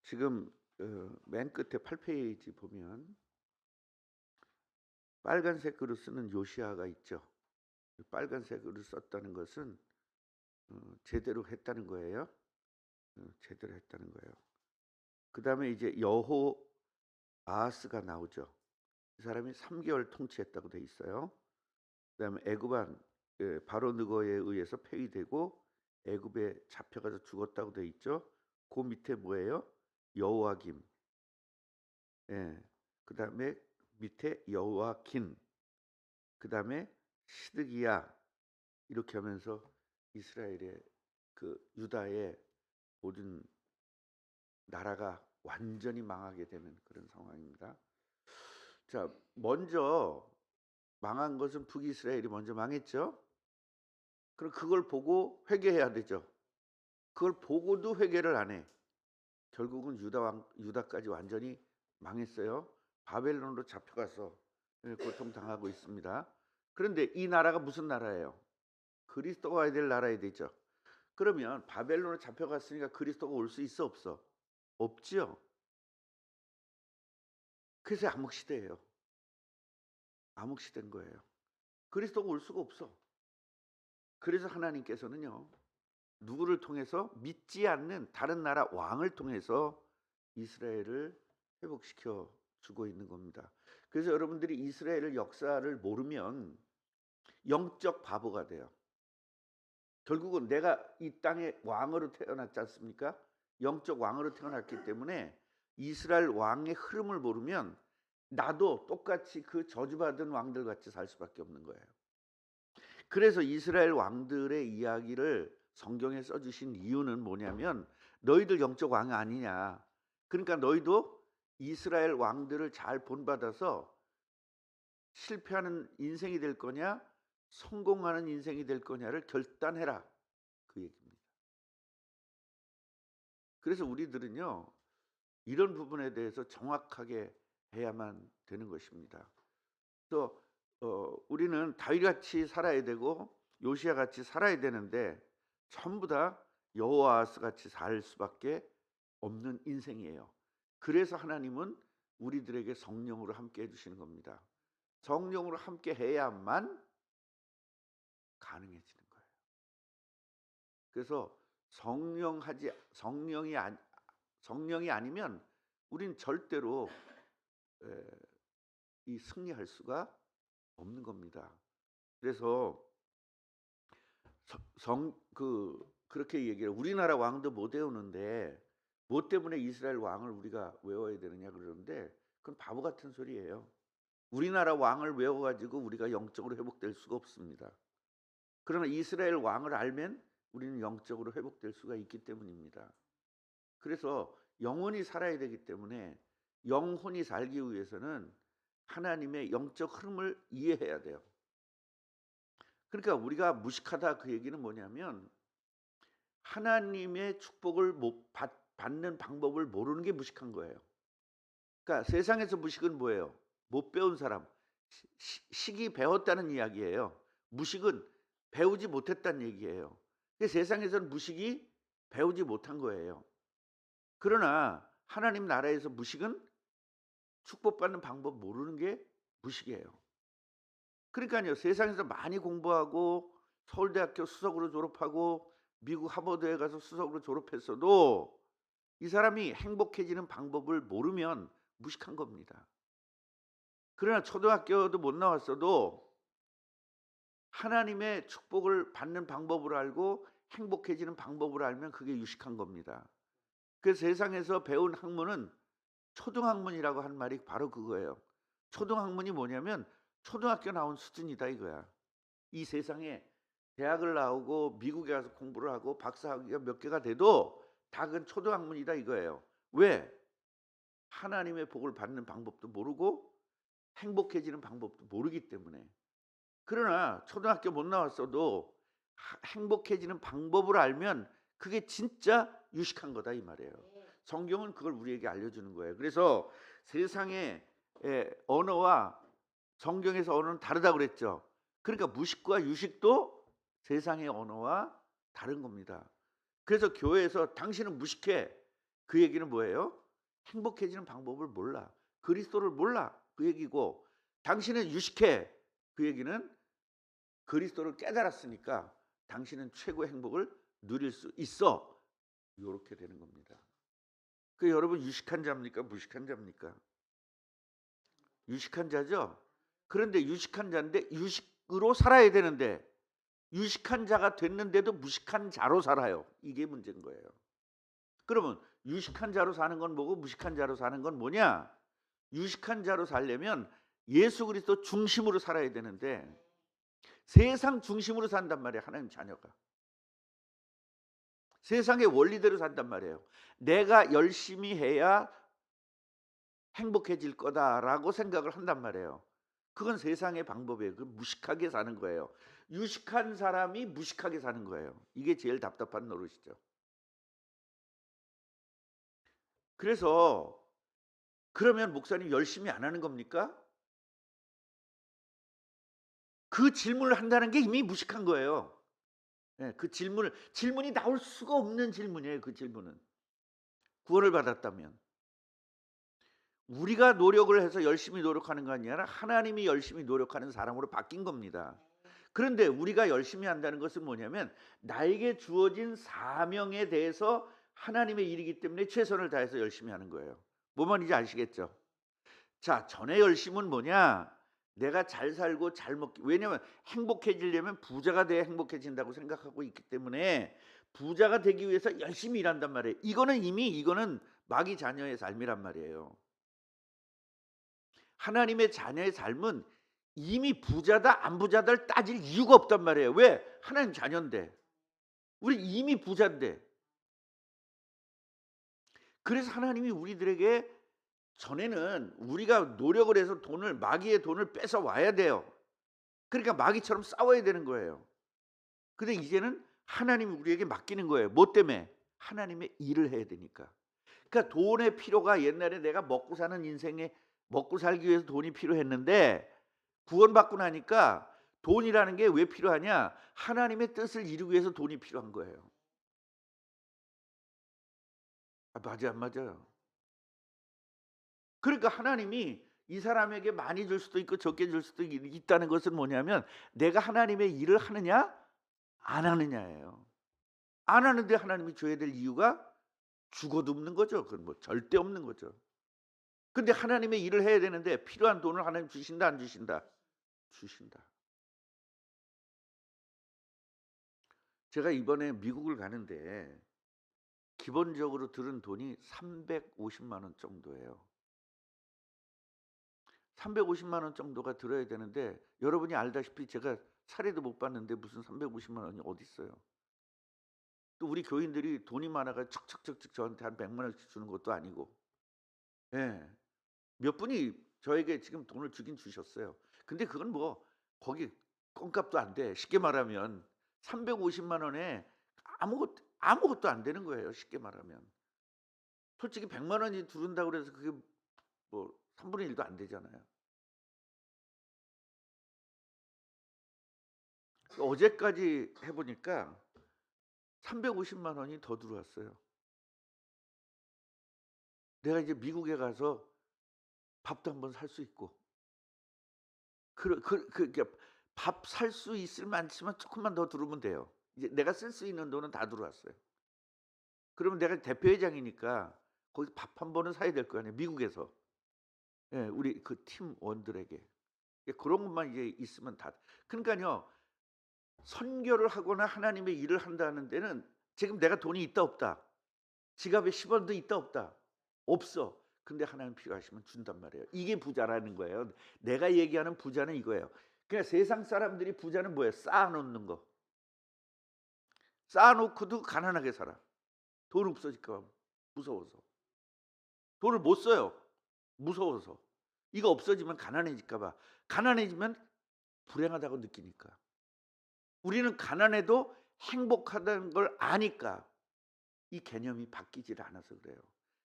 지금 맨 끝에 8페이지 보면 빨간색으로 쓰는 요시아가 있죠. 빨간색으로 썼다는 것은 제대로 했다는 거예요. 제대로 했다는 거예요. 그다음에 이제 여호아하스가 나오죠. 이 사람이 3개월 통치했다고 돼 있어요. 그다음에 애굽한 바로 느고에 의해서 폐위되고 애굽에 잡혀가서 죽었다고 돼 있죠. 그 밑에 뭐예요? 여호와김. 예. 그다음에 밑에 여호와긴. 그다음에 시드기야. 이렇게 하면서 이스라엘의 유다의 모든 나라가 완전히 망하게 되는 그런 상황입니다. 자, 먼저 망한 것은 북이스라엘이 먼저 망했죠. 그럼 그걸 보고 회개해야 되죠. 그걸 보고도 회개를 안 해. 결국은 유다까지 완전히 망했어요. 바벨론으로 잡혀가서 고통당하고 있습니다. 그런데 이 나라가 무슨 나라예요? 그리스도가 와야 될 나라야 되죠. 그러면 바벨론으로 잡혀갔으니까 그리스도가 올 수 있어 없어? 없지요. 그래서 암흑시대예요. 암흑시대인 거예요. 그리스도가 올 수가 없어. 그래서 하나님께서는요, 누구를 통해서? 믿지 않는 다른 나라 왕을 통해서 이스라엘을 회복시켜 주고 있는 겁니다. 그래서 여러분들이 이스라엘의 역사를 모르면 영적 바보가 돼요. 결국은 내가 이 땅에 왕으로 태어났지 않습니까? 영적 왕으로 태어났기 때문에 이스라엘 왕의 흐름을 모르면 나도 똑같이 그 저주받은 왕들 같이 살 수밖에 없는 거예요. 그래서 이스라엘 왕들의 이야기를 성경에 써주신 이유는 뭐냐면 너희들 영적 왕 아니냐. 그러니까 너희도 이스라엘 왕들을 잘 본받아서 실패하는 인생이 될 거냐 성공하는 인생이 될 거냐를 결단해라. 그 얘기입니다. 그래서 우리들은요, 이런 부분에 대해서 정확하게 해야만 되는 것입니다. 또 우리는 다윗같이 살아야 되고 요시아같이 살아야 되는데 전부 다 여호아하스 같이 살 수밖에 없는 인생이에요. 그래서 하나님은 우리들에게 성령으로 함께 해주시는 겁니다. 성령으로 함께 해야만 가능해지는 거예요. 그래서 성령이 아니면 우린 절대로 이 승리할 수가 없는 겁니다. 그래서 그렇게 얘기해요. 우리나라 왕도 못 외우는데 뭐 때문에 이스라엘 왕을 우리가 외워야 되느냐 그러는데 그건 바보 같은 소리예요. 우리나라 왕을 외워가지고 우리가 영적으로 회복될 수가 없습니다. 그러나 이스라엘 왕을 알면 우리는 영적으로 회복될 수가 있기 때문입니다. 그래서 영혼이 살아야 되기 때문에 영혼이 살기 위해서는 하나님의 영적 흐름을 이해해야 돼요. 그러니까 우리가 무식하다 그 얘기는 뭐냐면 하나님의 축복을 받는 방법을 모르는 게 무식한 거예요. 그러니까 세상에서 무식은 뭐예요? 못 배운 사람, 식이 배웠다는 이야기예요. 무식은 배우지 못했다는 얘기예요. 세상에서는 무식이 배우지 못한 거예요. 그러나 하나님 나라에서 무식은 축복받는 방법 모르는 게 무식이에요. 그러니까요, 세상에서 많이 공부하고 서울대학교 수석으로 졸업하고 미국 하버드에 가서 수석으로 졸업했어도 이 사람이 행복해지는 방법을 모르면 무식한 겁니다. 그러나 초등학교도 못 나왔어도 하나님의 축복을 받는 방법을 알고 행복해지는 방법을 알면 그게 유식한 겁니다. 그래서 세상에서 배운 학문은 초등학문이라고 한 말이 바로 그거예요. 초등학문이 뭐냐면 초등학교 나온 수준이다 이거야. 이 세상에 대학을 나오고 미국에 가서 공부를 하고 박사학위가 몇 개가 돼도 다 그건 초등학문이다 이거예요. 왜? 하나님의 복을 받는 방법도 모르고 행복해지는 방법도 모르기 때문에. 그러나 초등학교 못 나왔어도 행복해지는 방법을 알면 그게 진짜 유식한 거다 이 말이에요. 성경은 그걸 우리에게 알려주는 거예요. 그래서 세상의 언어와 성경에서 언어는 다르다고 그랬죠. 그러니까 무식과 유식도 세상의 언어와 다른 겁니다. 그래서 교회에서 당신은 무식해, 그 얘기는 뭐예요? 행복해지는 방법을 몰라. 그리스도를 몰라. 그 얘기고 당신은 유식해. 그 얘기는 그리스도를 깨달았으니까 당신은 최고의 행복을 누릴 수 있어. 요렇게 되는 겁니다. 그 여러분 유식한 자입니까? 무식한 자입니까? 유식한 자죠. 그런데 유식한 자인데 유식으로 살아야 되는데 유식한 자가 됐는데도 무식한 자로 살아요. 이게 문제인 거예요. 그러면 유식한 자로 사는 건 뭐고 무식한 자로 사는 건 뭐냐? 유식한 자로 살려면 예수 그리스도 중심으로 살아야 되는데 세상 중심으로 산단 말이에요. 하나님 자녀가. 세상의 원리대로 산단 말이에요. 내가 열심히 해야 행복해질 거다라고 생각을 한단 말이에요. 그건 세상의 방법이에요. 그 무식하게 사는 거예요. 유식한 사람이 무식하게 사는 거예요. 이게 제일 답답한 노릇이죠. 그래서 그러면 목사님 열심히 안 하는 겁니까? 그 질문을 한다는 게 이미 무식한 거예요. 예, 그 질문이 나올 수가 없는 질문이에요. 그 질문은. 구원을 받았다면. 우리가 노력을 해서 열심히 노력하는 거 아니라 하나님이 열심히 노력하는 사람으로 바뀐 겁니다. 그런데 우리가 열심히 한다는 것은 뭐냐면 나에게 주어진 사명에 대해서 하나님의 일이기 때문에 최선을 다해서 열심히 하는 거예요. 뭔 말인지 아시겠죠? 자, 전의 열심은 뭐냐? 내가 잘 살고 잘 먹기. 왜냐면 행복해지려면 부자가 돼야 행복해진다고 생각하고 있기 때문에 부자가 되기 위해서 열심히 일한단 말이에요. 이거는 마귀 자녀의 삶이란 말이에요. 하나님의 자녀의 삶은 이미 부자다 안 부자다를 따질 이유가 없단 말이에요. 왜? 하나님 자녀인데. 우리 이미 부자인데. 그래서 하나님이 우리들에게 전에는 우리가 노력을 해서 마귀의 돈을 뺏어 와야 돼요. 그러니까 마귀처럼 싸워야 되는 거예요. 근데 이제는 하나님이 우리에게 맡기는 거예요. 뭐 때문에? 하나님의 일을 해야 되니까. 그러니까 돈의 필요가 옛날에 내가 먹고 사는 인생에 먹고 살기 위해서 돈이 필요했는데 구원받고 나니까 돈이라는 게 왜 필요하냐? 하나님의 뜻을 이루기 위해서 돈이 필요한 거예요. 맞아요, 안 맞아요? 그러니까 하나님이 이 사람에게 많이 줄 수도 있고 적게 줄 수도 있다는 것은 뭐냐면 내가 하나님의 일을 하느냐 안 하느냐예요. 안 하는데 하나님이 줘야 될 이유가 죽어도 없는 거죠. 그건 뭐 절대 없는 거죠. 근데 하나님의 일을 해야 되는데 필요한 돈을 하나님 주신다 안 주신다? 주신다. 제가 이번에 미국을 가는데 기본적으로 들은 돈이 350만 원 정도예요. 350만 원 정도가 들어야 되는데 여러분이 알다시피 제가 사례도 못 봤는데 무슨 350만 원이 어디 있어요. 또 우리 교인들이 돈이 많아가 척척척척 저한테 한 100만 원씩 주는 것도 아니고. 예. 몇 분이 저에게 지금 돈을 주긴 주셨어요. 근데 그건 뭐 거기 껌값도 안 돼. 쉽게 말하면 350만 원에 아무것도 안 되는 거예요, 쉽게 말하면. 솔직히 100만 원이 들어온다고 그래서 그게 뭐 3분의 1도 안 되잖아요. 어제까지 해 보니까 350만 원이 더 들어왔어요. 내가 이제 미국에 가서 밥도 한번 살 수 있고 그러니까 밥 살 수 있을 만치만 쪼끔만 더 들어오면 돼요. 이제 내가 쓸 수 있는 돈은 다 들어왔어요. 그러면 내가 대표회장이니까 거기서 밥 한 번은 사야 될 거 아니에요, 미국에서. 예, 우리 그 팀원들에게. 예, 그런 것만 이제 있으면 다. 그러니깐요. 선교를 하거나 하나님의 일을 한다는 데는 지금 내가 돈이 있다 없다. 지갑에 10 원도 있다 없다. 없어. 근데 하나님 필요하시면 준단 말이에요. 이게 부자라는 거예요. 내가 얘기하는 부자는 이거예요. 그냥 세상 사람들이 부자는 뭐예요? 쌓아 놓는 거. 쌓아 놓고도 가난하게 살아. 돈 없어질까 봐 무서워서. 돈을 못 써요. 무서워서. 이거 없어지면 가난해질까 봐. 가난해지면 불행하다고 느끼니까. 우리는 가난해도 행복하다는 걸 아니까 이 개념이 바뀌질 않아서 그래요.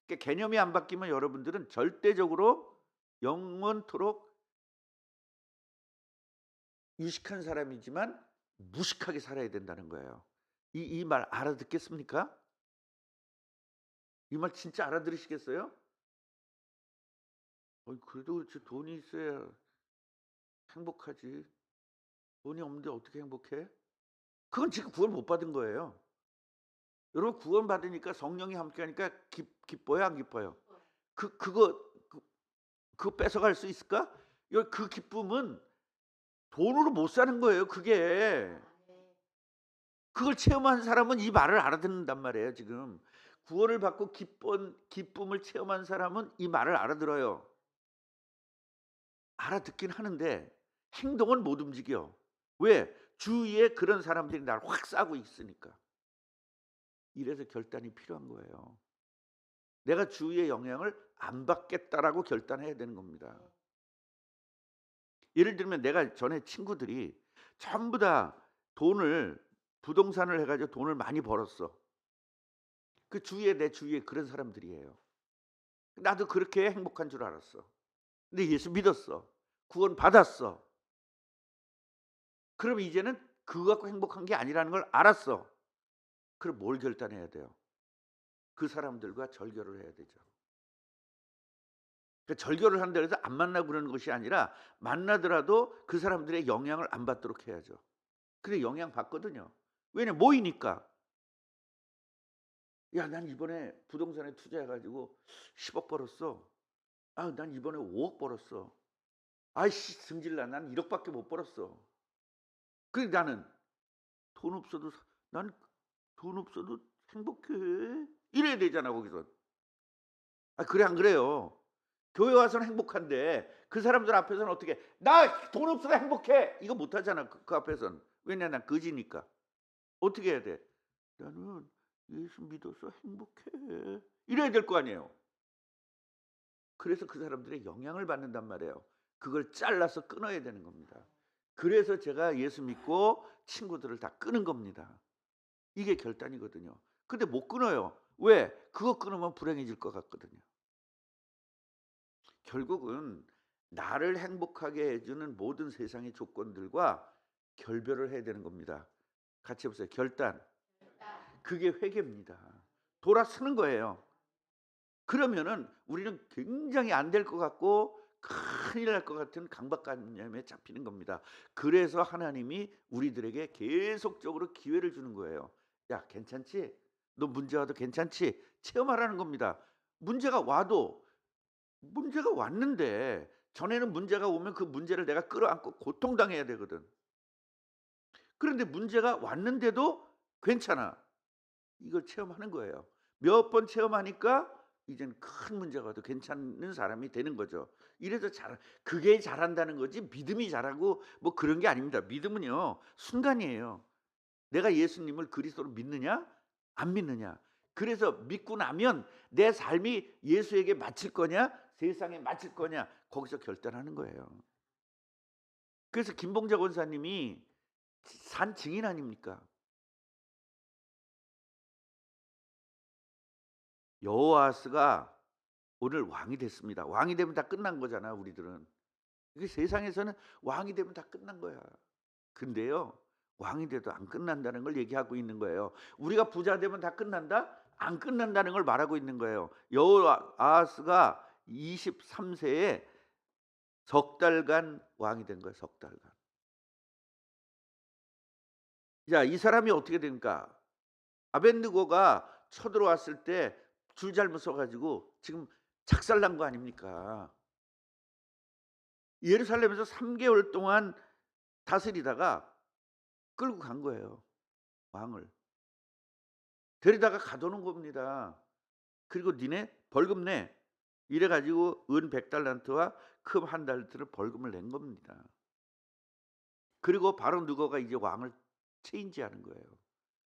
그러니까 개념이 안 바뀌면 여러분들은 절대적으로 영원토록 유식한 사람이지만 무식하게 살아야 된다는 거예요. 이 말 알아듣겠습니까? 이 말 진짜 알아들으시겠어요? 그래도 그렇지 돈이 있어야 행복하지. 돈이 없는데 어떻게 행복해? 그건 지금 구원 못 받은 거예요. 여러분 구원 받으니까 성령이 함께하니까 기뻐요, 안 기뻐요? 그거 그거 뺏어갈 수 있을까? 그 기쁨은 돈으로 못 사는 거예요, 그게. 그걸 체험한 사람은 이 말을 알아듣는단 말이에요, 지금. 구원을 받고 기쁨을 체험한 사람은 이 말을 알아들어요. 알아듣긴 하는데 행동은 못 움직여. 왜? 주위에 그런 사람들이 나를 확 싸고 있으니까. 이래서 결단이 필요한 거예요. 내가 주위의 영향을 안 받겠다라고 결단해야 되는 겁니다. 예를 들면 내가 전에 친구들이 전부 다 돈을 부동산을 해 가지고 돈을 많이 벌었어. 내 주위에 그런 사람들이에요. 나도 그렇게 행복한 줄 알았어. 근데 예수 믿었어. 구원 받았어. 그럼 이제는 그거 갖고 행복한 게 아니라는 걸 알았어. 그럼 뭘 결단해야 돼요? 그 사람들과 절교를 해야 되죠. 절교를 한다 해서 안 만나고 그러는 것이 아니라 만나더라도 그 사람들의 영향을 안 받도록 해야죠. 근데 영향 받거든요. 왜냐 모이니까. "야 난 이번에 부동산에 투자해 가지고 10억 벌었어." "아 난 이번에 5억 벌었어." "아이씨 승질나. 난 1억 밖에 못 벌었어." 나는 "돈 없어도 난 돈 없어도 행복해." 이래야 되잖아 거기서. 그래 안 그래요? 교회 와서는 행복한데 그 사람들 앞에서는 어떻게 "나 돈 없어도 행복해." 이거 못 하잖아 그 앞에선. 왜냐 난 거지니까. 어떻게 해야 돼? "나는 예수 믿어서 행복해." 이래야 될 거 아니에요. 그래서 그 사람들의 영향을 받는단 말이에요. 그걸 잘라서 끊어야 되는 겁니다. 그래서 제가 예수 믿고 친구들을 다 끄는 겁니다. 이게 결단이거든요. 근데 못 끊어요. 왜? 그거 끊으면 불행해질 것 같거든요. 결국은 나를 행복하게 해 주는 모든 세상의 조건들과 결별을 해야 되는 겁니다. 같이 해 보세요. 결단. 그게 회개입니다. 돌아서는 거예요. 그러면은 우리는 굉장히 안 될 것 같고 큰일 날 것 같은 강박관념에 잡히는 겁니다. 그래서 하나님이 우리들에게 계속적으로 기회를 주는 거예요. "야 괜찮지? 너 문제 와도 괜찮지?" 체험하라는 겁니다. 문제가 와도 문제가 왔는데 전에는 문제가 오면 그 문제를 내가 끌어안고 고통당해야 되거든. 그런데 문제가 왔는데도 괜찮아. 이걸 체험하는 거예요. 몇 번 체험하니까 이제는 큰 문제가 와도 괜찮은 사람이 되는 거죠. 이래서 그게 잘한다는 거지 믿음이 잘하고 뭐 그런 게 아닙니다. 믿음은요 순간이에요. 내가 예수님을 그리스도로 믿느냐 안 믿느냐. 그래서 믿고 나면 내 삶이 예수에게 맞힐 거냐 세상에 맞힐 거냐 거기서 결단하는 거예요. 그래서 김봉자 권사님이 산 증인 아닙니까? 여호아스가 오늘 왕이 됐습니다. 왕이 되면 다 끝난 거잖아 우리들은. 이게 세상에서는 왕이 되면 다 끝난 거야. 근데요. 왕이 돼도 안 끝난다는 걸 얘기하고 있는 거예요. 우리가 부자 되면 다 끝난다? 안 끝난다는 걸 말하고 있는 거예요. 여호아스가 23 세에 석 달간 왕이 된 거예요, 석 달간. 자, 이 사람이 어떻게 됩니까? 아벳느고가 쳐들어왔을 때 줄 잘못 서 가지고 지금 작살난 거 아닙니까? 예루살렘에서 3 개월 동안 다스리다가 끌고 간 거예요, 왕을. 데리다가 가둬 놓은 겁니다. 그리고 "니네 벌금 내." 이래 가지고 은 100 달란트와 금 1 달란트를 벌금을 낸 겁니다. 그리고 바로 느고가 이제 왕을 체인지하는 거예요.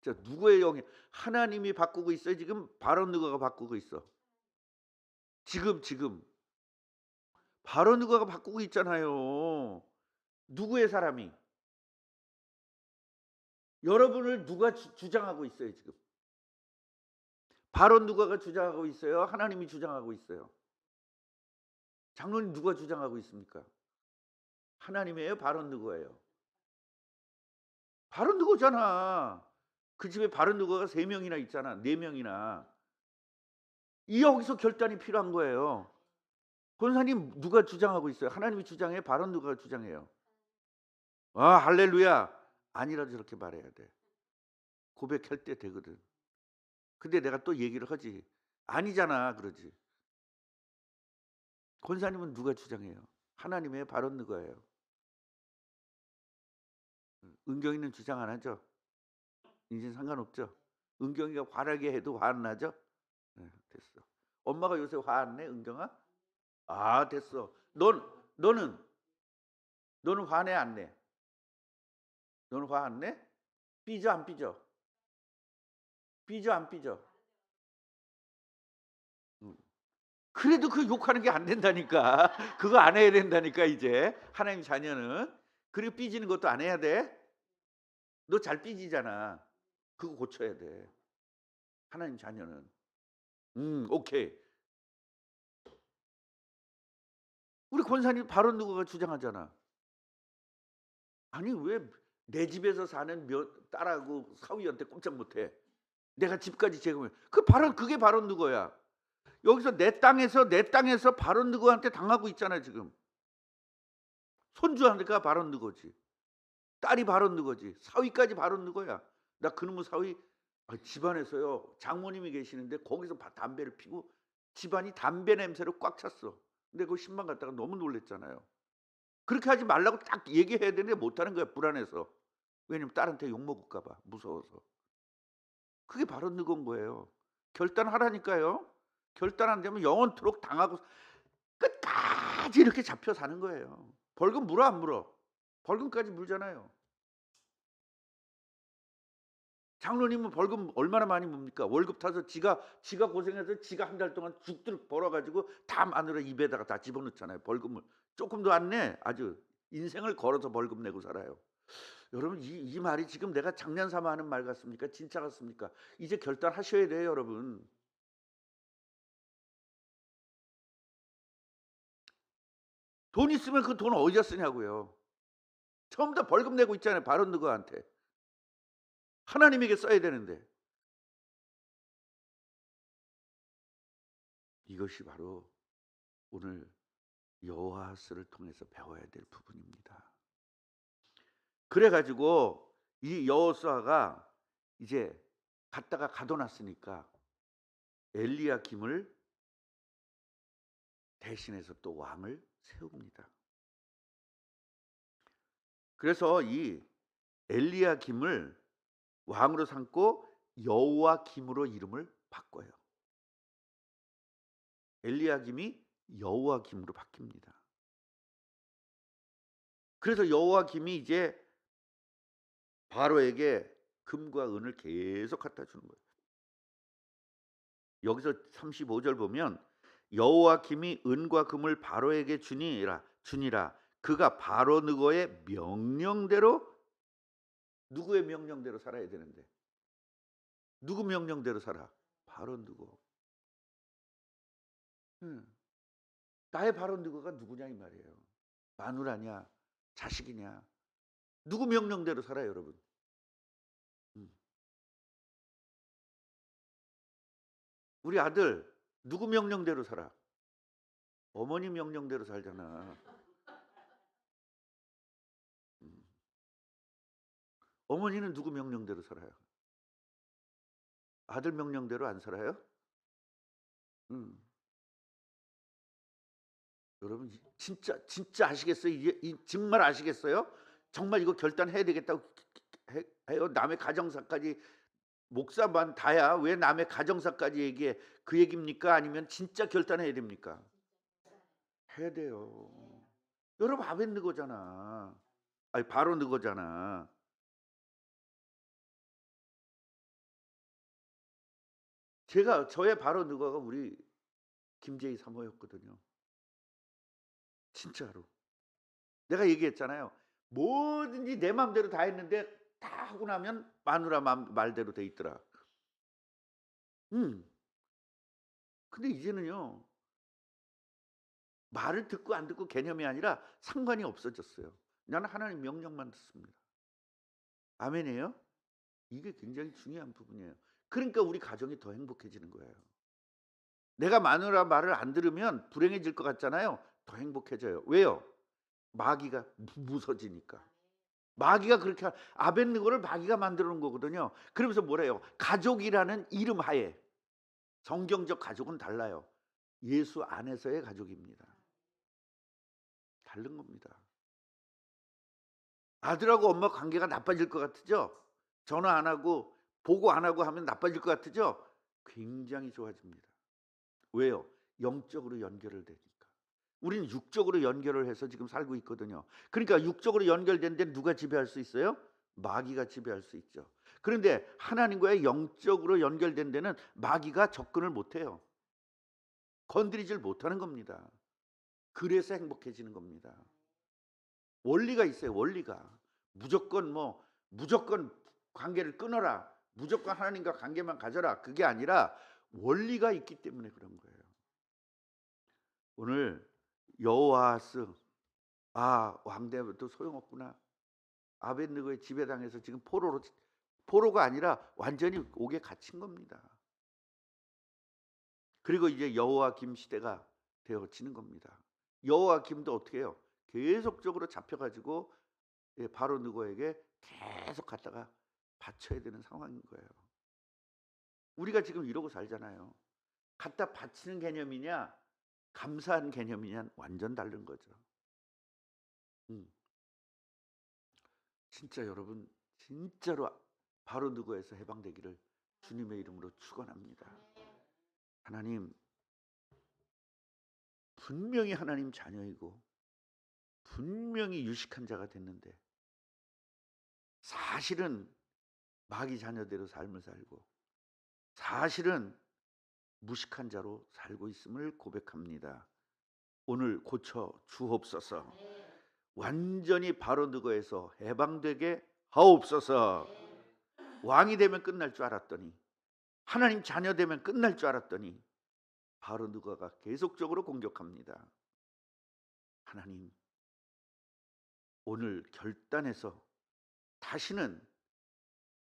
자 누구의 영이 하나님이 바꾸고 있어요 지금 바로 느고가 바꾸고 있어. 지금. 바로 느고가 바꾸고 있잖아요. 누구의 사람이? 여러분을 누가 주장하고 있어요 지금? 바로 누가가 주장하고 있어요? 하나님이 주장하고 있어요? 장로님 누가 주장하고 있습니까? 하나님이에요? 바로 누구예요? 바로 누구잖아. 그 집에 바로 누구가 3 명이나 있잖아. 4 명이나. 여기서 결단이 필요한 거예요. 권사님 누가 주장하고 있어요? 하나님이 주장해요? 발언 누가 주장해요? 아 할렐루야. 아니라도 저렇게 말해야 돼. 고백할 때 되거든. 근데 내가 또 얘기를 하지. 아니잖아 그러지. 권사님은 누가 주장해요? 하나님의 발언 누가예요? 은경이는 주장 안 하죠? 이젠 상관없죠? 은경이가 화나게 해도 화 안 나죠? 네, 됐어. 엄마가 요새 화 안 내, 은경아? 아, 됐어. 너는 너는 화내 안 내? 너는 화 안 내? 삐져 안 삐져? 삐져 안 삐져? 음. 그래도 그 욕하는 게 안 된다니까. 그거 안 해야 된다니까 이제. 하나님 자녀는. 그리고 삐지는 것도 안 해야 돼. 너 잘 삐지잖아. 그거 고쳐야 돼. 하나님 자녀는. 오케이. 우리 권사님 발언 누구가 주장하잖아. 아니 왜 내 집에서 사는 딸하고 사위한테 꼼짝 못해. 내가 집까지 제공해. 그 발언 그게 발언 누구야. 여기서 내 땅에서 발언 누구한테 당하고 있잖아 지금. 손주한테가 발언 누구지. 딸이 발언 누구지. 사위까지 발언 누구야. 나 그놈의 사위 집안에서요. 장모님이 계시는데 거기서 담배를 피고 집안이 담배 냄새로 꽉 찼어. 근데 그 신방 갔다가 너무 놀랐잖아요. 그렇게 하지 말라고 딱 얘기해야 되는데 못하는 거야 불안해서. 왜냐면 딸한테 욕먹을까 봐 무서워서. 그게 바로 늙은 거예요. 결단하라니까요. 결단 안 되면 영원토록 당하고 끝까지 이렇게 잡혀 사는 거예요. 벌금 물어 안 물어? 벌금까지 물잖아요. 장로님은 벌금 얼마나 많이 묻니까? 월급 타서 지가 고생해서 지가 한 달 동안 죽도록 벌어 가지고 다 마누라 입에다가 다 집어넣잖아요. 벌금을. 쪼끔도 안 내. 아주 인생을 걸어서 벌금 내고 살아요. 여러분 이 말이 지금 내가 장난삼아 하는 말 같습니까? 진짜 같습니까? 이제 결단하셔야 돼요, 여러분. 돈 있으면 그 돈 어디다 쓰냐고요. 처음부터 벌금 내고 있잖아요, 바론 누구한테. 하나님에게 써야 되는데. 이것이 바로 오늘 여호와스를 통해서 배워야 될 부분입니다. 그래 가지고 이 여호수아가 이제 갔다가 가둬놨으니까 엘리야김을 대신해서 또 왕을 세웁니다. 그래서 이 엘리야김을 왕으로 삼고 여호와김으로 이름을 바꿔요. 엘리야김이 여호와김으로 바뀝니다. 그래서 여호와김이 이제 바로에게 금과 은을 계속 갖다 주는 거예요. 여기서 35절 보면 여호와김이 은과 금을 바로에게 주니라 그가 바로 느고의 명령대로 누구의 명령대로 살아야 되는데 누구 명령대로 살아? 바로 느고. 나의 바로 느고가 누구냐 이 말이에요. 마누라냐 자식이냐 누구 명령대로 살아요 여러분. 우리 아들 누구 명령대로 살아? 어머니 명령대로 살잖아. 어머니는 누구 명령대로 살아요? 아들 명령대로 안 살아요? 음. 여러분 진짜 아시겠어요? 이게 정말 아시겠어요? 정말 이거 결단해야 되겠다고 해요. 남의 가정사까지 목사만 다야 왜 남의 가정사까지 얘기해? 그 얘기입니까? 아니면 진짜 결단해야 됩니까? 해야 돼요. 여러분 아벤느거잖아. 아니 바로 느거잖아. 저의 바로 느거가 우리 김재희 사모였거든요. 진짜로. 내가 얘기했잖아요. 뭐든지 내 맘대로 다 했는데 다 하고 나면 마누라 말대로 돼 있더라. 음. 근데 이제는요. 말을 듣고 안 듣고 개념이 아니라 상관이 없어졌어요. 나는 하나님 명령만 듣습니다. 아멘이에요? 이게 굉장히 중요한 부분이에요. 그러니까 우리 가정이 더 행복해지는 거예요. 내가 마누라 말을 안 들으면 불행해질 것 같잖아요. 더 행복해져요. 왜요? 마귀가 무서지니까. 마귀가 그렇게 아벳느고를 마귀가 만들어 놓은 거거든요. 그러면서 뭐래요? 가족이라는 이름 하에. 성경적 가족은 달라요. 예수 안에서의 가족입니다. 다른 겁니다. 아들하고 엄마 관계가 나빠질 것 같으죠? 전화 안 하고 보고 안 하고 하면 나빠질 것 같으죠? 굉장히 좋아집니다. 왜요? 영적으로 연결을 되니까. 우리는 육적으로 연결을 해서 지금 살고 있거든요. 그러니까 육적으로 연결된 데 누가 지배할 수 있어요? 마귀가 지배할 수 있죠. 그런데 하나님과의 영적으로 연결된 데는 마귀가 접근을 못 해요. 건드리질 못하는 겁니다. 그래서 행복해지는 겁니다. 원리가 있어요. 원리가. 무조건 관계를 끊어라. 무조건 하나님과 관계만 가져라. 그게 아니라 원리가 있기 때문에 그런 거예요. 오늘 여호아하스 왕되어도 소용없구나. 아벳느고의 지배당해서 지금 포로가 아니라 완전히 옥에 갇힌 겁니다. 그리고 이제 여호와김 시대가 되어지는 겁니다. 여호와김도 어떻게 해요? 계속적으로 잡혀가지고 바로 느고에게 계속 갖다가 바쳐야 되는 상황인 거예요. 우리가 지금 이러고 살잖아요. 갖다 바치는 개념이냐 감사한 개념이냐 완전 다른 거죠. 진짜 여러분 진짜로 바로 느고에서 해방되기를 주님의 이름으로 축원합니다. 하나님 분명히 하나님 자녀이고 분명히 유식한 자가 됐는데 사실은 마귀 자녀대로 삶을 살고 사실은 무식한 자로 살고 있음을 고백합니다. 오늘 고쳐 주옵소서. 완전히 바로 느고에서 해방되게 하옵소서. 왕이 되면 끝날 줄 알았더니 하나님 자녀 되면 끝날 줄 알았더니 바로 느고가 계속적으로 공격합니다. 하나님 오늘 결단해서 다시는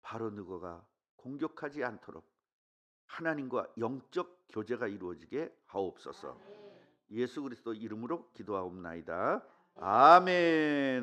바로 느고가 공격하지 않도록 하나님과 영적 교제가 이루어지게 하옵소서. 예수 그리스도 이름으로 기도하옵나이다. 아멘.